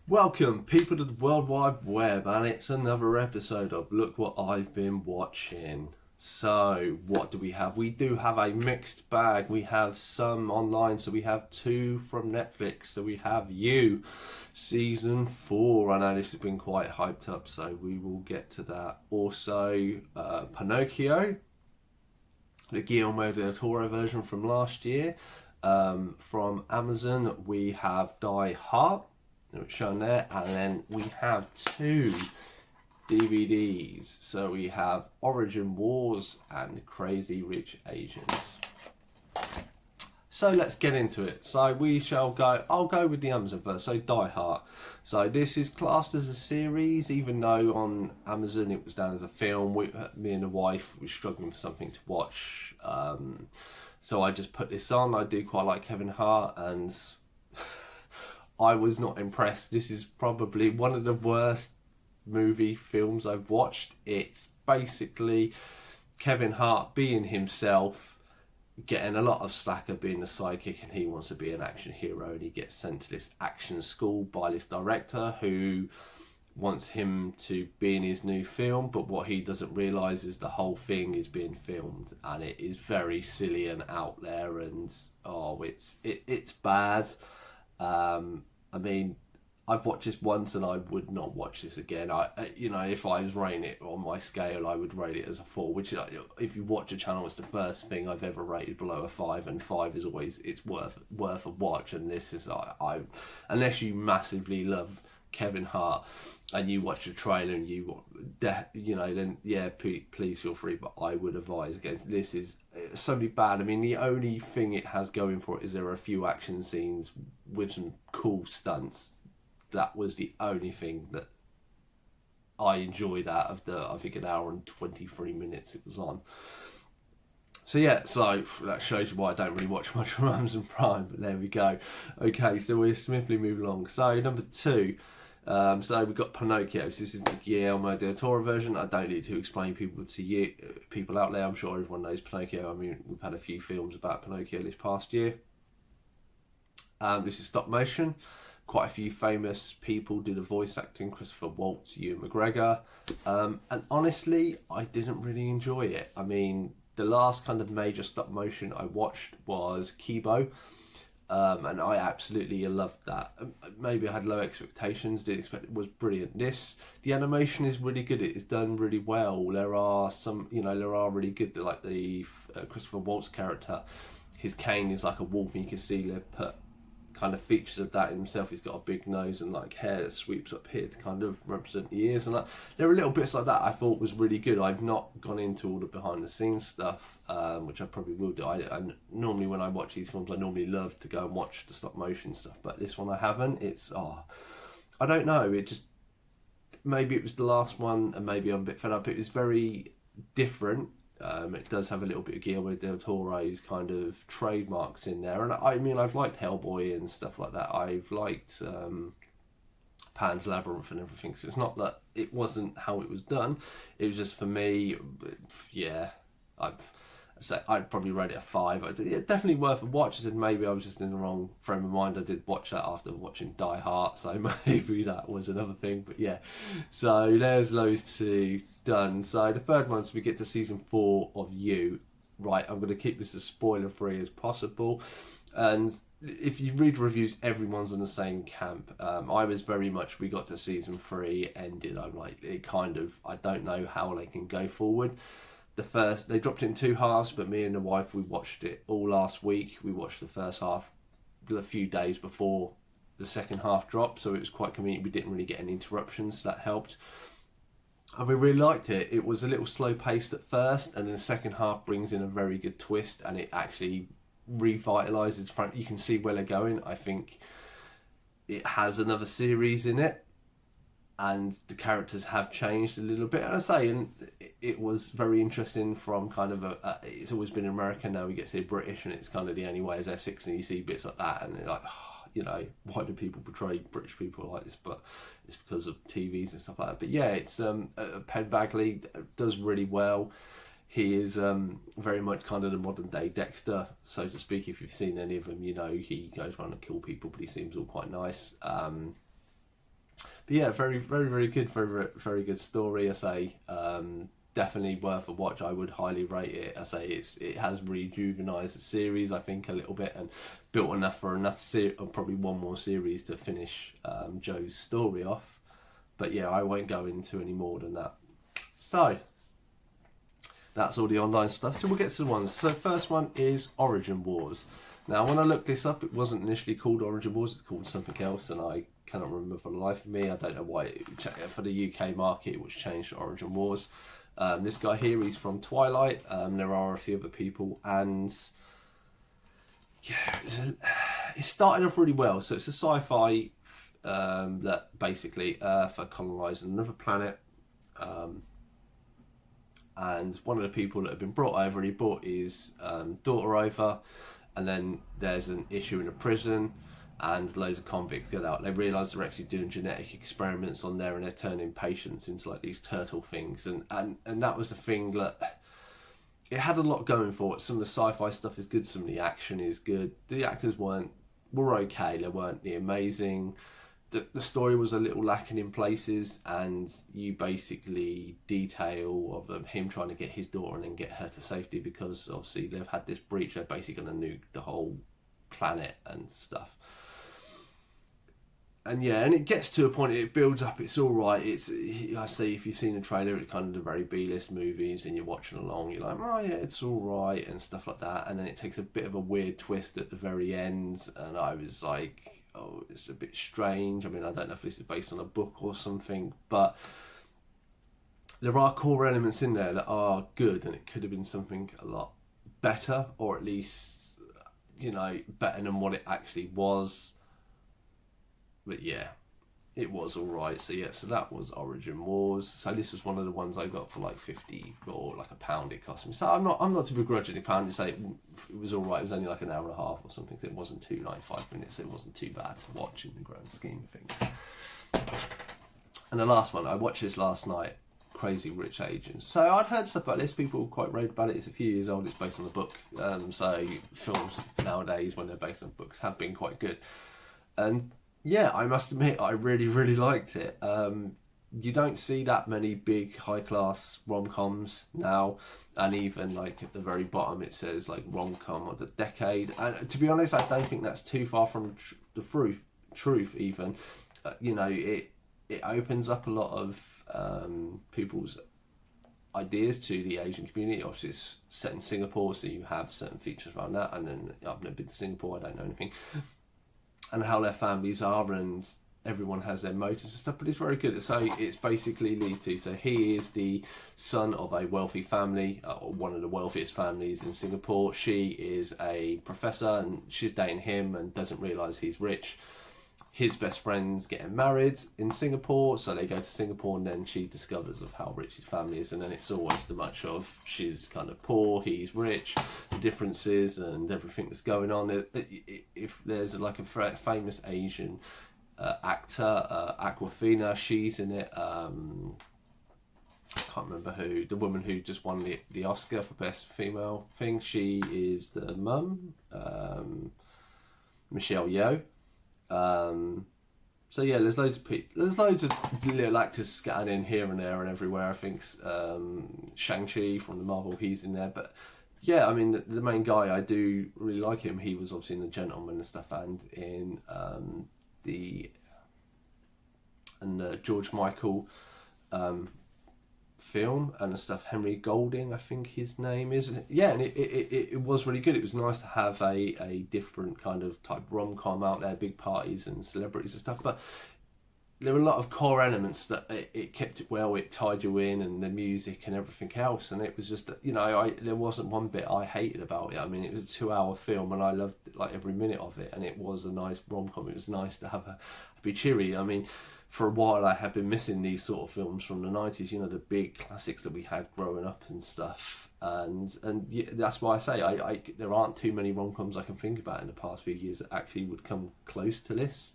Welcome, people to the World Wide Web, and it's another episode of Look What I've Been Watching. So, what do we have? We do have a mixed bag. We have some online, so we have two from Netflix. So, we have You, Season 4. I know this has been quite hyped up, so we will get to that. Also, Pinocchio, the Guillermo del Toro version from last year. From Amazon, we have Die Hard, which shown there, and then we have two DVDs. So we have Origin Wars and Crazy Rich Asians. So let's get into it. So we shall go, I'll go with the Amazon first. So Die Hard. So this is classed as a series, even though on Amazon it was down as a film. Me and the wife were struggling for something to watch. So I just put this on. I do quite like Kevin Hart, and I was not impressed. This is probably one of the worst movie films I've watched. It's basically Kevin Hart being himself, getting a lot of slack of being a sidekick, and he wants to be an action hero, and he gets sent to this action school by this director who wants him to be in his new film, but what he doesn't realise is the whole thing is being filmed, and it is very silly and out there, and it's bad. I mean, I've watched this once and I would not watch this again. If I was rating it on my scale, I would rate it as a 4. Which, if you watch a channel, it's the first thing I've ever rated below a 5, and 5 is always it's worth a watch. And this is unless you massively love Kevin Hart and you watch the trailer and then please feel free. But I would advise against this. Is so bad. I mean, the only thing it has going for it is there are a few action scenes with some cool stunts. That was the only thing that I enjoyed out of the, I think, an hour and 23 minutes it was on. So yeah, so that shows you why I don't really watch much from Amazon Prime, but there we go. Okay, so we're smoothly moving along. So number 2, so we've got Pinocchio. So this is the Guillermo del Toro version. I don't need to explain people out there. I'm sure everyone knows Pinocchio. I mean, we've had a few films about Pinocchio this past year. This is stop motion. Quite a few famous people did the voice acting. Christopher Waltz, Ewan McGregor. And honestly, I didn't really enjoy it. I mean, the last kind of major stop motion I watched was Kibo. And I absolutely loved that. Maybe I had low expectations, didn't expect it was brilliant. The animation is really good. It is done really well. There are really good, like the Christopher Waltz character. His cane is like a wolf, and you can see they put kind of features of that in himself. He's got a big nose and like hair that sweeps up here to kind of represent the ears, and there are little bits like that I thought was really good. I've not gone into all the behind the scenes stuff, which I probably will do. I normally, when I watch these films, I normally love to go and watch the stop motion stuff, but this one I haven't. I don't know, it just, maybe it was the last one and maybe I'm a bit fed up. It was very different. It does have a little bit of Guillermo del Toro's kind of trademarks in there, and I mean, I've liked Hellboy and stuff like that. I've liked Pan's Labyrinth and everything. So it's not that it wasn't how it was done. It was just, for me, yeah, I'd probably rate it a 5. Definitely worth a watch. I said maybe I was just in the wrong frame of mind. I did watch that after watching Die Hard, so maybe that was another thing. But yeah, so there's those two done. So the third one, so we get to season 4 of You. Right, I'm going to keep this as spoiler free as possible. And if you read reviews, everyone's in the same camp. I was very much, we got to season 3, ended. I'm like, I don't know how they can go forward. They dropped it in 2 halves, but me and the wife, we watched it all last week. We watched the first half a few days before the second half dropped, so it was quite convenient. We didn't really get any interruptions, so that helped. And we really liked it. It was a little slow paced at first, and then the second half brings in a very good twist, and it actually revitalizes front. You can see where they're going. I think it has another series in it, and the characters have changed a little bit. And I say, and it was very interesting from kind of it's always been American, now we get to see British, and it's kind of the only way as Essex, and you see bits like that, and they're like, why do people portray British people like this? But it's because of TVs and stuff like that. But yeah, it's Penn Badgley does really well. He is very much kind of the modern day Dexter, so to speak. If you've seen any of them, he goes around and kill people, but he seems all quite nice. But yeah, very good, very good story. I say, definitely worth a watch. I would highly rate it. I say it has rejuvenized the series, I think, a little bit, and built enough for probably one more series to finish Joe's story off. But yeah, I won't go into any more than that. So that's all the online stuff. So we'll get to the ones. So first one is Origin Wars. Now, when I looked this up, it wasn't initially called Origin Wars. It's called something else, and I cannot remember for the life of me. I don't know why. For the UK market, it was changed to Origin Wars. This guy here, he's from Twilight. There are a few other people, and yeah, it started off really well. So it's a sci-fi that basically Earth are colonising another planet. And one of the people that have been brought over, he brought his daughter over, and then there's an issue in a prison, and loads of convicts get out. They realise they're actually doing genetic experiments on there, and they're turning patients into like these turtle things, and that was the thing that it had a lot going for it. Some of the sci-fi stuff is good, some of the action is good. The actors were okay, they weren't the amazing. The story was a little lacking in places, and you basically detail of him trying to get his daughter and then get her to safety, because obviously they've had this breach. They're basically going to nuke the whole planet and stuff. And yeah, and it gets to a point, it builds up, it's all right. I say, if you've seen the trailer, it's kind of the very B-list movies, and you're watching along, you're like, oh yeah, it's all right, and stuff like that. And then it takes a bit of a weird twist at the very end, and I was like, oh, it's a bit strange. I mean, I don't know if this is based on a book or something, but there are core elements in there that are good, and it could have been something a lot better, or at least, better than what it actually was. But yeah, it was alright. So yeah, so that was Origin Wars. So this was one of the ones I got for like 50 or like £1 it cost me. So I'm not to begrudge it. £1. Say it was alright. It was only like an hour and a half or something. So it wasn't 2.95 minutes. So it wasn't too bad to watch in the grand scheme of things. And the last one, I watched this last night, Crazy Rich Asians. So I'd heard stuff about this. People quite raved about it. It's a few years old. It's based on a book. So films nowadays, when they're based on books, have been quite good. And yeah, I must admit, I really liked it. You don't see that many big high-class rom-coms now, and even like at the very bottom it says like rom-com of the decade. And to be honest, I don't think that's too far from the truth even. It opens up a lot of people's ideas to the Asian community. Obviously it's set in Singapore, so you have certain features around that, and then I've never been to Singapore, I don't know anything, and how their families are, and everyone has their motives and stuff, but it's very good. So it's basically these two. So he is the son of a wealthy family, one of the wealthiest families in Singapore. She is a professor, and she's dating him and doesn't realise he's rich. His best friend's getting married in Singapore, so they go to Singapore, and then she discovers of how rich his family is, and then it's always the much of she's kind of poor, he's rich, the differences and everything that's going on. If there's like a famous Asian actor, Awkwafina, she's in it. I can't remember who, the woman who just won the Oscar for Best Female thing. She is the mum, Michelle Yeoh. So yeah, there's loads of little actors scattered in here and there and everywhere. I think Shang-Chi from the Marvel, he's in there. But yeah, I mean, the main guy, I do really like him. He was obviously in The Gentleman and stuff, and in the George Michael film and stuff. Henry Golding, I think his name is. Yeah, and it was really good. It was nice to have a different kind of type rom-com out there, big parties and celebrities and stuff, but there were a lot of core elements that it kept it well, it tied you in, and the music and everything else, and it was just, there wasn't one bit I hated about it. I mean, it was a 2-hour film, and I loved like every minute of it, and it was a nice rom-com. It was nice to have be cheery. I mean, for a while I had been missing these sort of films from the 90s, the big classics that we had growing up and stuff. And yeah, that's why I say there aren't too many rom-coms I can think about in the past few years that actually would come close to this.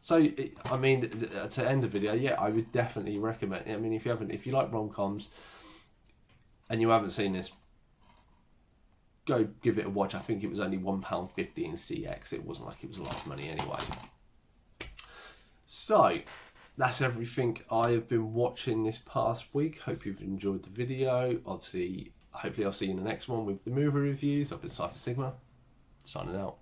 So, I mean, to end the video, yeah, I would definitely recommend. I mean, if you like rom-coms and you haven't seen this, go give it a watch. I think it was only £1.50 in CX. It wasn't like it was a lot of money anyway. So, that's everything I have been watching this past week. Hope you've enjoyed the video. Obviously, hopefully I'll see you in the next one with the movie reviews. I've been Cypher Sigma, signing out.